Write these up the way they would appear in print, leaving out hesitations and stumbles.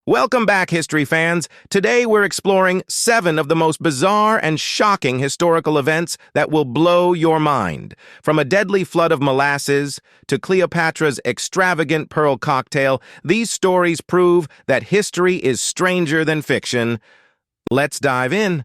Welcome back, history fans. Today we're exploring 7 of the most bizarre and shocking historical events that will blow your mind. From a deadly flood of molasses to Cleopatra's extravagant pearl cocktail, these stories prove that history is stranger than fiction. Let's dive in.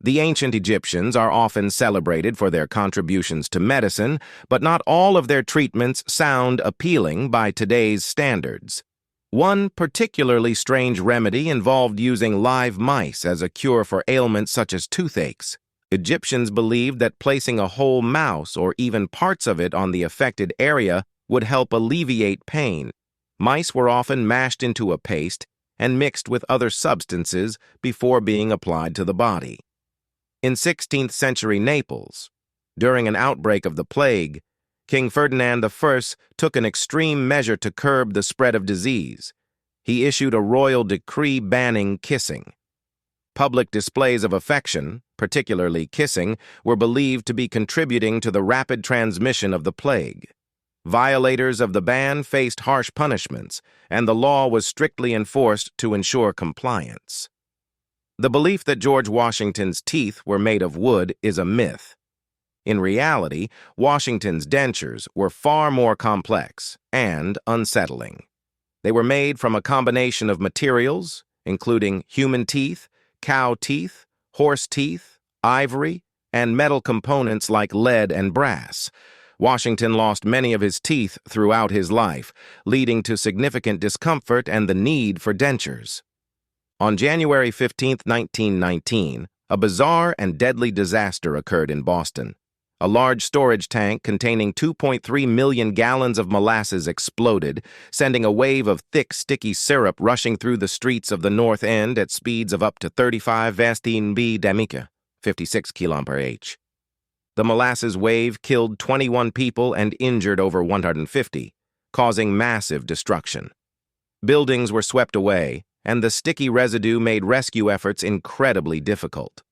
The ancient Egyptians are often celebrated for their contributions to medicine, but not all of their treatments sound appealing by today's standards. One particularly strange remedy involved using live mice as a cure for ailments such as toothaches. Egyptians believed that placing a whole mouse or even parts of it on the affected area would help alleviate pain. Mice were often mashed into a paste and mixed with other substances before being applied to the body. In 16th century Naples, during an outbreak of the plague, King Ferdinand I took an extreme measure to curb the spread of disease. He issued a royal decree banning kissing. Public displays of affection, particularly kissing, were believed to be contributing to the rapid transmission of the plague. Violators of the ban faced harsh punishments, and the law was strictly enforced to ensure compliance. The belief that George Washington's teeth were made of wood is a myth. In reality, Washington's dentures were far more complex and unsettling. They were made from a combination of materials, including human teeth, cow teeth, horse teeth, ivory, and metal components like lead and brass. Washington lost many of his teeth throughout his life, leading to significant discomfort and the need for dentures. On January 15, 1919, a bizarre and deadly disaster occurred in Boston. A large storage tank containing 2.3 million gallons of molasses exploded, sending a wave of thick, sticky syrup rushing through the streets of the North End at speeds of up to 35 v/dm, 56 km/h. The molasses wave killed 21 people and injured over 150, causing massive destruction. Buildings were swept away, and the sticky residue made rescue efforts incredibly difficult.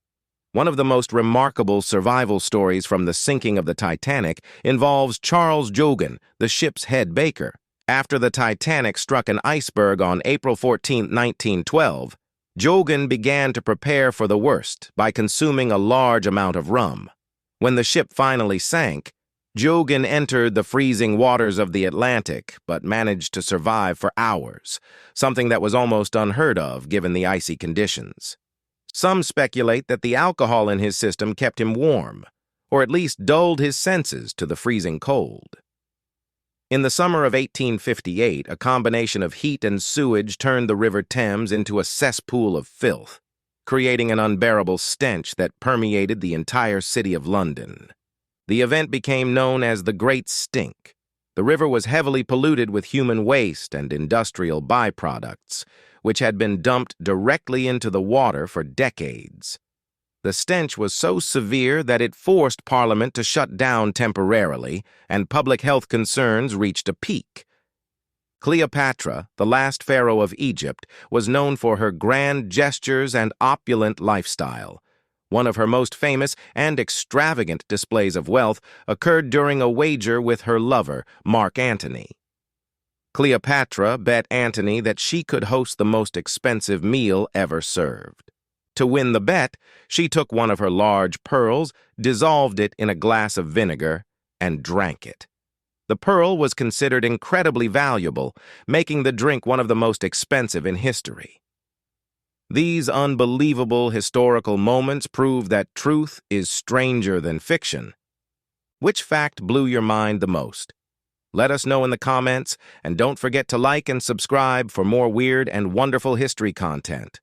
One of the most remarkable survival stories from the sinking of the Titanic involves Charles Joughin, the ship's head baker. After the Titanic struck an iceberg on April 14, 1912, Joughin began to prepare for the worst by consuming a large amount of rum. When the ship finally sank, Joughin entered the freezing waters of the Atlantic, but managed to survive for hours, something that was almost unheard of given the icy conditions. Some speculate that the alcohol in his system kept him warm, or at least dulled his senses to the freezing cold. In the summer of 1858, a combination of heat and sewage turned the River Thames into a cesspool of filth, creating an unbearable stench that permeated the entire city of London. The event became known as the Great Stink. The river was heavily polluted with human waste and industrial byproducts, which had been dumped directly into the water for decades. The stench was so severe that it forced Parliament to shut down temporarily, and public health concerns reached a peak. Cleopatra, the last pharaoh of Egypt, was known for her grand gestures and opulent lifestyle. One of her most famous and extravagant displays of wealth occurred during a wager with her lover, Mark Antony. Cleopatra bet Antony that she could host the most expensive meal ever served. To win the bet, she took one of her large pearls, dissolved it in a glass of vinegar, and drank it. The pearl was considered incredibly valuable, making the drink one of the most expensive in history. These unbelievable historical moments prove that truth is stranger than fiction. Which fact blew your mind the most? Let us know in the comments, and don't forget to like and subscribe for more weird and wonderful history content.